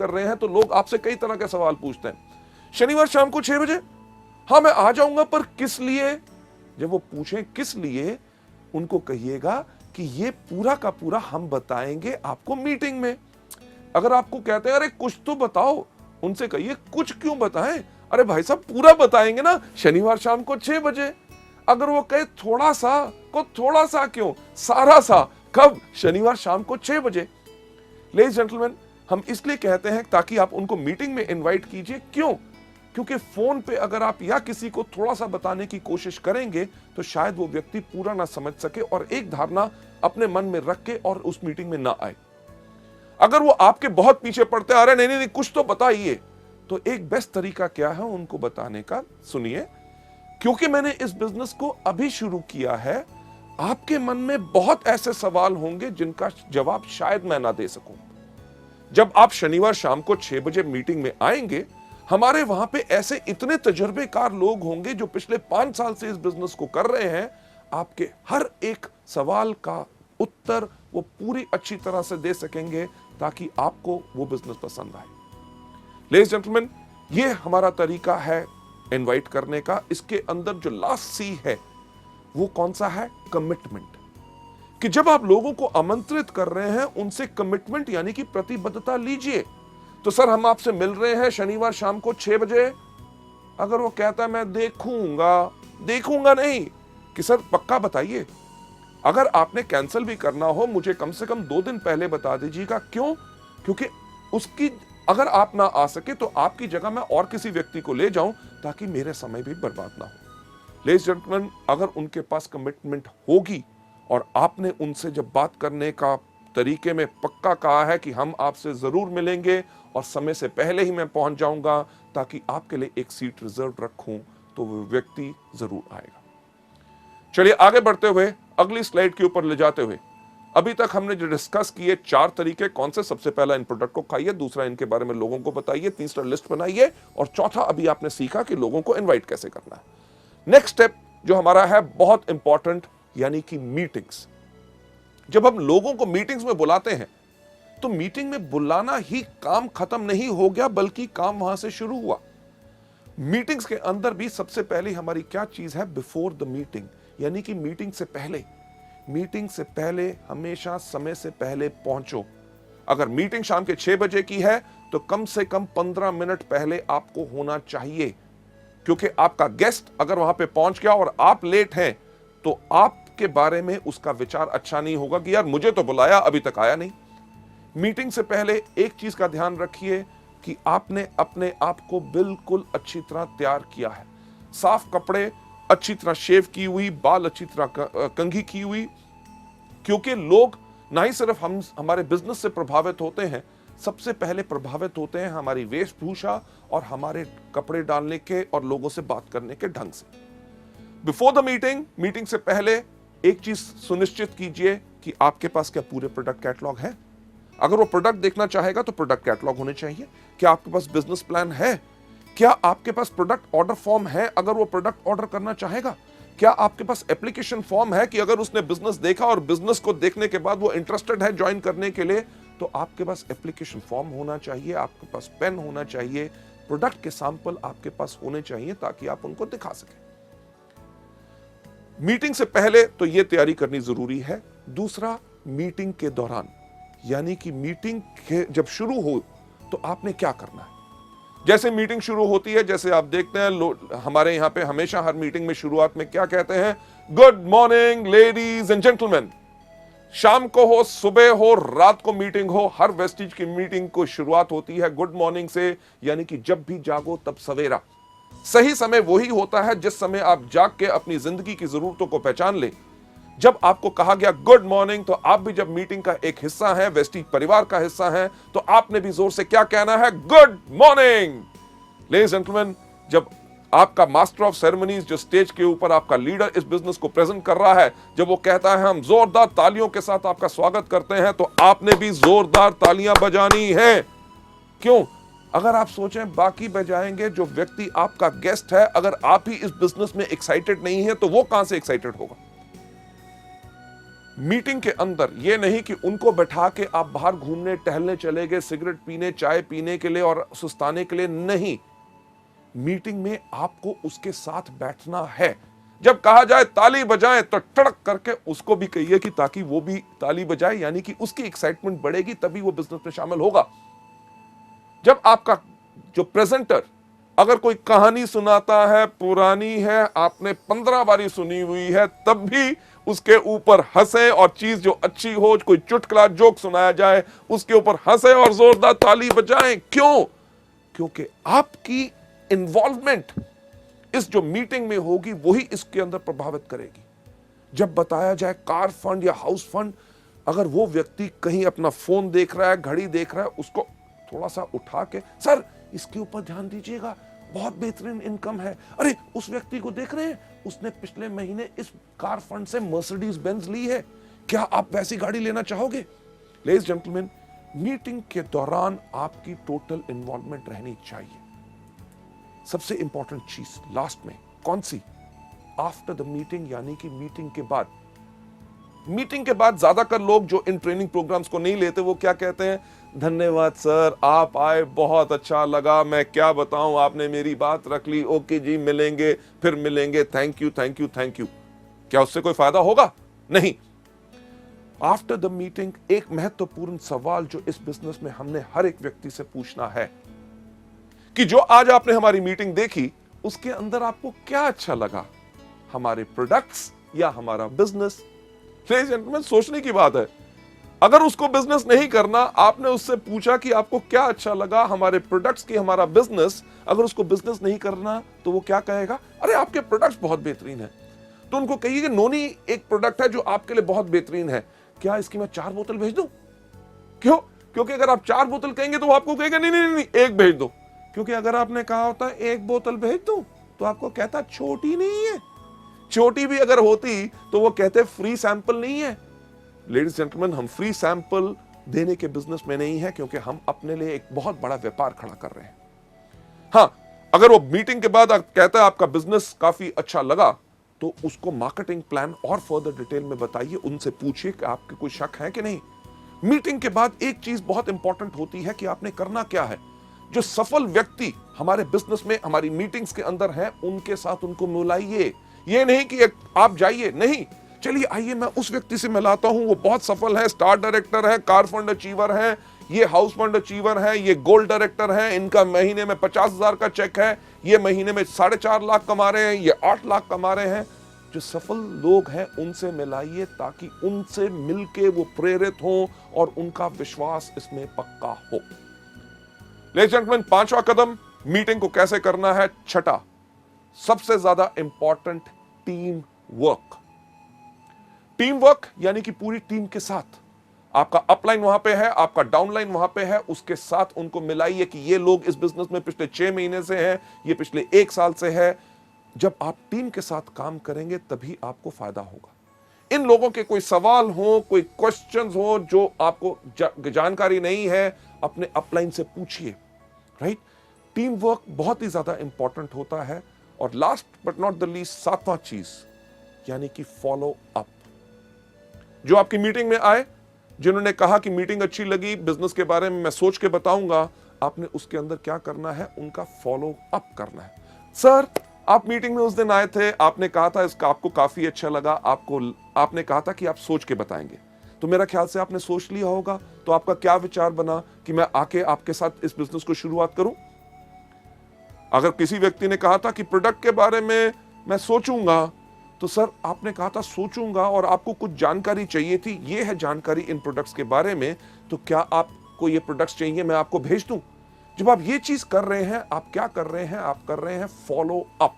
कर रहे हैं तो लोग आपसे कई तरह के सवाल पूछते हैं। शनिवार शाम को 6 बजे, हाँ मैं आ जाऊंगा, पर किस लिए? जब वो पूछें किस लिए, उनको कहिएगा कि ये पूरा का पूरा हम बताएंगे आपको मीटिंग में। अगर आपको कहते हैं अरे कुछ तो बताओ, उनसे कहिए कुछ क्यों बताएं, अरे भाई साहब पूरा बताएंगे ना, शनिवार शाम को 6 बजे। अगर वो कहे थोड़ा सा, को थोड़ा सा क्यों, सारा सा, कब? शनिवार शाम को 6 बजे। लेडीज जेंटलमैन, हम इसलिए कहते हैं ताकि आप उनको मीटिंग में इनवाइट कीजिए। क्यों? क्योंकि फोन पे अगर आप या किसी को थोड़ा सा बताने की कोशिश करेंगे तो शायद वो व्यक्ति पूरा ना समझ सके और एक धारणा अपने मन में रख के और उस मीटिंग में ना आए। अगर वो आपके बहुत पीछे पड़ते आ रहे नहीं, नहीं नहीं कुछ तो बताइए, तो एक बेस्ट तरीका क्या है उनको बताने का? सुनिए, क्योंकि मैंने इस बिजनेस को अभी शुरू किया है, आपके मन में बहुत ऐसे सवाल होंगे जिनका जवाब शायद मैं ना दे सकूं। जब आप शनिवार शाम को 6 बजे मीटिंग में आएंगे, हमारे वहां पे ऐसे इतने तजुर्बेकार लोग होंगे जो पिछले 5 साल से इस बिजनेस को कर रहे हैं। आपके हर एक सवाल का उत्तर वो पूरी अच्छी तरह से दे सकेंगे ताकि आपको वो बिजनेस पसंद आए। लेडीज जेंटलमैन, ये हमारा तरीका है इनवाइट करने का। इसके अंदर जो लास्ट सी है वो कौन सा है? कमिटमेंट। कि जब आप लोगों को आमंत्रित कर रहे हैं, उनसे कमिटमेंट यानी कि प्रतिबद्धता लीजिए। तो सर हम आपसे मिल रहे हैं शनिवार शाम को 6 बजे। अगर वो कहता है मैं देखूंगा नहीं, कि सर पक्का बताइए। अगर आपने कैंसिल भी करना हो, मुझे कम से कम 2 दिन पहले बता दीजिएगा। क्यों? क्योंकि उसकी अगर आप ना आ सके तो आपकी जगह मैं और किसी व्यक्ति को ले जाऊं ताकि मेरे समय भी बर्बाद ना हो। लेडीज जेंटलमैन, अगर उनके पास कमिटमेंट होगी और आपने उनसे जब बात करने का तरीके में पक्का कहा है कि हम आपसे जरूर मिलेंगे और समय से पहले ही मैं पहुंच जाऊंगा ताकि आपके लिए एक सीट रिजर्व रखूं, तो वो व्यक्ति जरूर आएगा। चलिए आगे बढ़ते हुए अगली स्लाइड के ऊपर ले जाते हुए, अभी तक हमने जो डिस्कस किए 4 तरीके कौन से? सबसे पहला इन प्रोडक्ट को खाइए, दूसरा इनके बारे में लोगों को बताइए, तीसरा लिस्ट बनाइए, और चौथा अभी आपने सीखा कि लोगों को इनवाइट कैसे करना है। नेक्स्ट स्टेप जो हमारा है बहुत इंपॉर्टेंट, यानी कि मीटिंग्स। जब हम लोगों को मीटिंग्स में बुलाते हैं तो मीटिंग में बुलाना ही काम खत्म नहीं हो गया, बल्कि काम वहां से शुरू हुआ। मीटिंग्स के अंदर भी सबसे पहले हमारी क्या चीज है? बिफोर द मीटिंग, यानी कि मीटिंग से पहले। मीटिंग से पहले हमेशा समय से पहले पहुंचो। अगर मीटिंग शाम के 6 बजे की है तो कम से कम 15 मिनट पहले आपको होना चाहिए, क्योंकि आपका गेस्ट अगर वहां पे पहुंच गया और आप लेट हैं तो आपके बारे में उसका विचार अच्छा नहीं होगा कि यार मुझे तो बुलाया, अभी तक आया नहीं। मीटिंग से पहले एक चीज का ध्यान रखिए कि आपने अपने आप को बिल्कुल अच्छी तरह तैयार किया है। साफ कपड़े, अच्छी तरह शेव की हुई, बाल अच्छी तरह कंघी की हुई, क्योंकि लोग ना ही सिर्फ हमारे बिजनेस से प्रभावित होते हैं, सबसे पहले प्रभावित होते हैं हमारी वेशभूषा और हमारे कपड़े डालने के और लोगों से बात करने के ढंग से। बिफोर द मीटिंग, मीटिंग से पहले एक चीज सुनिश्चित कीजिए कि आपके पास क्या पूरे प्रोडक्ट कैटलॉग है। अगर वो प्रोडक्ट देखना चाहेगा तो प्रोडक्ट कैटलॉग होने चाहिए। क्या आपके पास बिजनेस प्लान है? क्या आपके पास प्रोडक्ट ऑर्डर फॉर्म है अगर वो प्रोडक्ट ऑर्डर करना चाहेगा? क्या आपके पास एप्लीकेशन फॉर्म है कि अगर उसने बिजनेस देखा और बिजनेस को देखने के बाद वो इंटरेस्टेड है ज्वाइन करने के लिए, तो आपके पास एप्लीकेशन फॉर्म होना चाहिए, आपके पास पेन होना चाहिए, प्रोडक्ट के सैंपल आपके पास होने चाहिए ताकि आप उनको दिखा सकें। मीटिंग से पहले तो यह तैयारी करनी जरूरी है। दूसरा, मीटिंग के दौरान, यानी कि मीटिंग जब शुरू हो तो आपने क्या करना है। जैसे मीटिंग शुरू होती है, जैसे आप देखते हैं हमारे यहां पे हमेशा हर मीटिंग में शुरुआत में क्या कहते हैं? Good morning ladies and gentleman. शाम को हो, सुबह हो, रात को मीटिंग हो, हर वेस्टिज की मीटिंग को शुरुआत होती है गुड मॉर्निंग से, यानी कि जब भी जागो तब सवेरा। सही समय वही होता है जिस समय आप जाग के अपनी जिंदगी की जरूरतों को पहचान ले। जब आपको कहा गया गुड मॉर्निंग, तो आप भी जब मीटिंग का एक हिस्सा है, वेस्टिज परिवार का हिस्सा है, तो आपने भी जोर से क्या कहना है? Good morning. Ladies and gentleman, जब आपका मास्टर ऑफ सेरेमनीज जो स्टेज के ऊपर आपका लीडर इस बिजनेस को प्रेजेंट कर रहा है, जब वो कहता है हम जोरदार तालियों के साथ आपका स्वागत करते हैं, तो आपने भी जोरदार तालियां बजानी है। क्यों? अगर आप सोचें बाकी बजाएंगे, जो व्यक्ति आपका गेस्ट है, अगर आप ही इस बिजनेस में एक्साइटेड नहीं है तो वो कहां से एक्साइटेड होगा? मीटिंग के अंदर ये नहीं कि उनको बैठा के आप बाहर घूमने टहलने चले गए, सिगरेट पीने, चाय पीने के लिए और सुस्ताने के लिए नहीं। मीटिंग में आपको उसके साथ बैठना है। जब कहा जाए ताली बजाएं तो टड़क करके उसको भी कहिए कि ताकि वो भी ताली बजाए, यानी कि उसकी एक्साइटमेंट बढ़ेगी, तभी वो बिजनेस में शामिल होगा। जब आपका जो प्रेजेंटर अगर कोई कहानी सुनाता है, पुरानी है, आपने 15 बारी सुनी हुई है, तब भी उसके ऊपर हंसे, और चीज जो अच्छी हो, कोई चुटकुला जोक सुनाया जाए, उसके ऊपर हंसे और जोरदार ताली बजाएं। क्यों? क्योंकि आपकी इन्वॉल्वमेंट इस जो मीटिंग में होगी वही इसके अंदर प्रभावित करेगी। जब बताया जाए कार फंड या हाउस फंड, अगर वो व्यक्ति कहीं अपना फोन देख रहा है, घड़ी देख रहा है, उसको थोड़ा सा उठा के, सर इसके ऊपर ध्यान दीजिएगा, बहुत बेहतरीन इनकम है। अरे उस व्यक्ति को देख रहे हैं, उसने पिछले महीने इस कार फंड से मर्सिडीज बेंज ली है, क्या आप वैसी गाड़ी लेना चाहोगे? लेडीज जेंटलमैन, मीटिंग के दौरान आपकी टोटल इन्वॉल्वमेंट रहनी चाहिए। सबसे इंपॉर्टेंट चीज लास्ट में कौन सी? आफ्टर द मीटिंग, यानी कि मीटिंग के बाद। मीटिंग के बाद ज्यादातर लोग जो इन ट्रेनिंग प्रोग्राम्स को नहीं लेते, वो क्या कहते हैं? धन्यवाद सर, आप आए, बहुत अच्छा लगा, मैं क्या बताऊं, आपने मेरी बात रख ली, ओके जी, मिलेंगे, फिर मिलेंगे, thank you thank you thank you. क्या उससे कोई फायदा होगा? नहीं। आफ्टर द मीटिंग एक महत्वपूर्ण सवाल जो इस बिजनेस में हमने हर एक व्यक्ति से पूछना है कि जो आज आपने हमारी मीटिंग देखी, उसके अंदर आपको क्या अच्छा लगा, हमारे प्रोडक्ट्स या हमारा बिजनेस? लेडीज एंड जेंटलमैन, सोचने की बात है। अगर उसको बिजनेस नहीं करना, आपने उससे पूछा कि आपको क्या अच्छा लगा, हमारे प्रोडक्ट्स की, हमारा बिजनेस, अगर उसको बिजनेस नहीं करना तो वो क्या कहेगा? अरे आपके प्रोडक्ट्स बहुत बेहतरीन है। तो उनको कहिए कि नोनी एक प्रोडक्ट है जो आपके लिए बहुत बेहतरीन है, क्या इसकी मैं 4 बोतल भेज दूं? क्यों? क्योंकि अगर आप 4 बोतल कहेंगे तो वो आपको कहेगा नहीं नहीं नहीं, 1 भेज दो। क्योंकि अगर आपने कहा होता 1 बोतल भेज दो, तो आपको कहता छोटी नहीं है। छोटी भी अगर होती तो वो कहते फ्री सैंपल नहीं है। लेडीज जेंटलमैन, हम फ्री सैंपल देने के बिजनेस में नहीं है, क्योंकि हम अपने लिए एक बहुत बड़ा व्यापार खड़ा कर रहे हैं। हाँ, अगर वो मीटिंग के बाद कहता है आपका बिजनेस काफी अच्छा लगा, तो उसको मार्केटिंग प्लान और फर्दर डिटेल में बताइए, उनसे पूछिए कि आपके कोई शक है कि नहीं। मीटिंग के बाद एक चीज बहुत इंपॉर्टेंट होती है कि आपने करना क्या है। जो सफल व्यक्ति हमारे बिजनेस में, हमारी मीटिंग्स के अंदर हैं, उनके साथ उनको मिलाइए। ये नहीं कि आप जाइए, नहीं, चलिए आइए मैं उस व्यक्ति से मिलाता हूं, वो बहुत सफल है, स्टार डायरेक्टर है, कार फंड अचीवर है, ये हाउस फंड अचीवर है, ये गोल्ड डायरेक्टर है, इनका महीने में 50,000 का चेक है, ये महीने में 4.5 लाख कमा रहे हैं, ये 8 लाख कमा रहे हैं। जो सफल लोग हैं उनसे मिलाइए, ताकि उनसे मिलके वो प्रेरित हों और उनका विश्वास इसमें पक्का हो। लेडीज एंड जेंटलमैन, 5वां कदम मीटिंग को कैसे करना है। 6, सबसे ज्यादा important, team work. Team work यानी कि पूरी टीम के साथ, आपका अपलाइन वहां पे है, आपका डाउनलाइन वहां पे है, उसके साथ उनको मिलाइए कि ये लोग इस बिजनेस में पिछले 6 महीने से हैं, ये पिछले 1 साल से है। जब आप टीम के साथ काम करेंगे तभी आपको फायदा होगा। इन लोगों के कोई सवाल हो, कोई क्वेश्चंस हो जो आपको जानकारी नहीं है, अपने अपलाइन से पूछिए। राइट? टीम वर्क बहुत ही ज्यादा इंपॉर्टेंट होता है। और last but not the least, 7वां चीज यानी कि फॉलो अप। जो आपकी मीटिंग में आए, जिन्होंने कहा कि मीटिंग अच्छी लगी, बिजनेस के बारे में मैं सोच के बताऊंगा, आपने उसके अंदर क्या करना है? उनका फॉलो अप करना है। सर, आप मीटिंग में उस दिन आए थे, आपने कहा था इसका आपको काफी अच्छा लगा, आपने कहा था कि आप सोच के बताएंगे, तो मेरा ख्याल से आपने सोच लिया होगा। तो आपका क्या विचार बना कि मैं आके आपके साथ इस बिजनेस को शुरुआत करूं? अगर किसी व्यक्ति ने कहा था कि प्रोडक्ट के बारे में मैं सोचूंगा, तो सर आपने कहा था सोचूंगा और आपको कुछ जानकारी चाहिए थी, ये है जानकारी इन प्रोडक्ट्स के बारे में, तो क्या आपको ये प्रोडक्ट्स चाहिए, मैं आपको भेज दूं? जब आप ये चीज कर रहे हैं, आप क्या कर रहे हैं? आप कर रहे हैं फॉलो अप,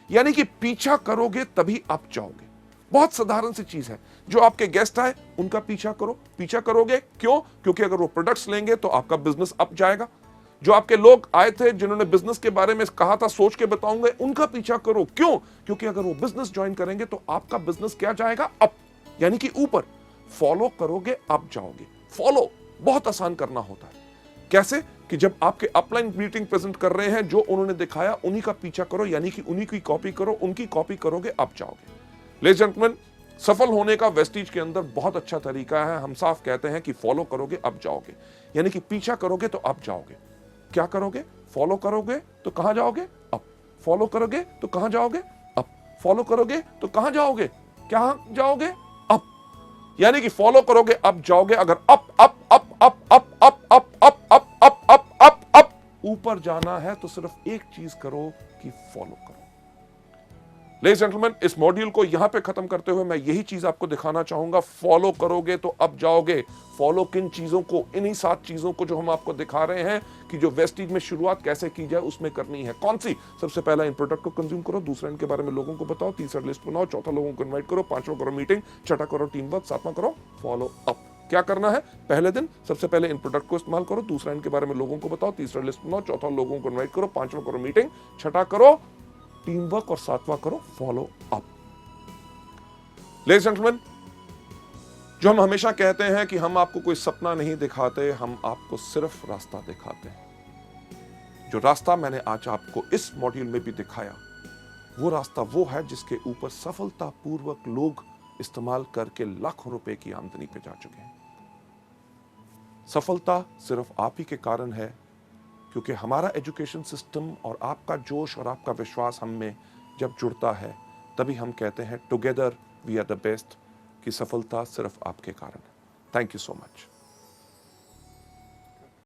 यानी कि पीछा करोगे तभी आप जाओगे। बहुत साधारण सी चीज है। जो आपके गेस्ट आए उनका पीछा करो। पीछा करोगे क्यों? क्योंकि अगर वो प्रोडक्ट्स लेंगे तो आपका बिजनेस अप जाएगा। जो आपके लोग आए थे जिन्होंने बिजनेस के बारे में कहा था सोच के बताऊंगा, उनका पीछा करो। क्यों? क्योंकि अगर वो बिजनेस ज्वाइन करेंगे तो आपका बिजनेस क्या जाएगा? अप, यानी कि ऊपर। फॉलो करोगे अप जाओगे। फॉलो बहुत आसान करना होता है। कैसे? कि जब आपके अपलाइन मीटिंग प्रेजेंट कर रहे हैं, जो उन्होंने दिखाया उन्हीं का पीछा करो, यानी कि उन्हीं की कॉपी करो। उनकी कॉपी करोगे अप जाओगे। लेडीज एंड जेंटलमैन, सफल होने का वेस्टीज के अंदर बहुत अच्छा तरीका है। हम साफ कहते हैं कि फॉलो करोगे अब जाओगे, यानी कि पीछा करोगे तो अब जाओगे। क्या करोगे? फॉलो करोगे तो कहां जाओगे? अब। फॉलो करोगे तो कहां जाओगे? अब। फॉलो करोगे तो कहां जाओगे? क्या जाओगे? अब। यानी कि फॉलो करोगे अब जाओगे। अगर up up up up up up up up up up up up up ऊपर जाना है तो सिर्फ एक चीज करो कि फॉलो करो। लेडीज जेंटलमैन, इस मॉड्यूल को यहां पे खत्म करते हुए मैं यही चीज आपको दिखाना चाहूंगा, फॉलो करोगे तो अब जाओगे। फॉलो किन चीजों को? इन्हीं 7 चीजों को जो हम आपको दिखा रहे हैं कि जो वेस्टीज में शुरुआत कैसे की जाए उसमें करनी है। कौन सी? सबसे पहला इन प्रोडक्ट को कंज्यूम करो, दूसरा इनके बारे में लोगों को बताओ, तीसरा लिस्ट बनाओ, चौथा लोगों को इन्वाइट करो, पांचवा करो मीटिंग, छठा करो टीम वर्क, सातवां करो फॉलो अप। क्या करना है? पहले दिन सबसे पहले इन प्रोडक्ट को इस्तेमाल करो, दूसरा इनके बारे में लोगों को बताओ, तीसरा लिस्ट बनाओ, चौथा लोगों को इन्वाइट करो, पांचवा करो मीटिंग, छठा करो टीम वर्क और सातवां करो फॉलो अप। लेडीज जेंटलमैन, जो हम हमेशा कहते हैं कि हम आपको कोई सपना नहीं दिखाते, हम आपको सिर्फ रास्ता दिखाते हैं। जो रास्ता मैंने आज आपको इस मॉड्यूल में भी दिखाया, वो रास्ता वो है जिसके ऊपर सफलतापूर्वक लोग इस्तेमाल करके लाखों रुपए की आमदनी पे जा चुके हैं। सफलता सिर्फ आप ही के कारण है, क्योंकि हमारा एजुकेशन सिस्टम और आपका जोश और आपका विश्वास हम में जब जुड़ता है, तभी हम कहते हैं together we are the best, कि सफलता सिर्फ आपके कारण है। Thank you so much.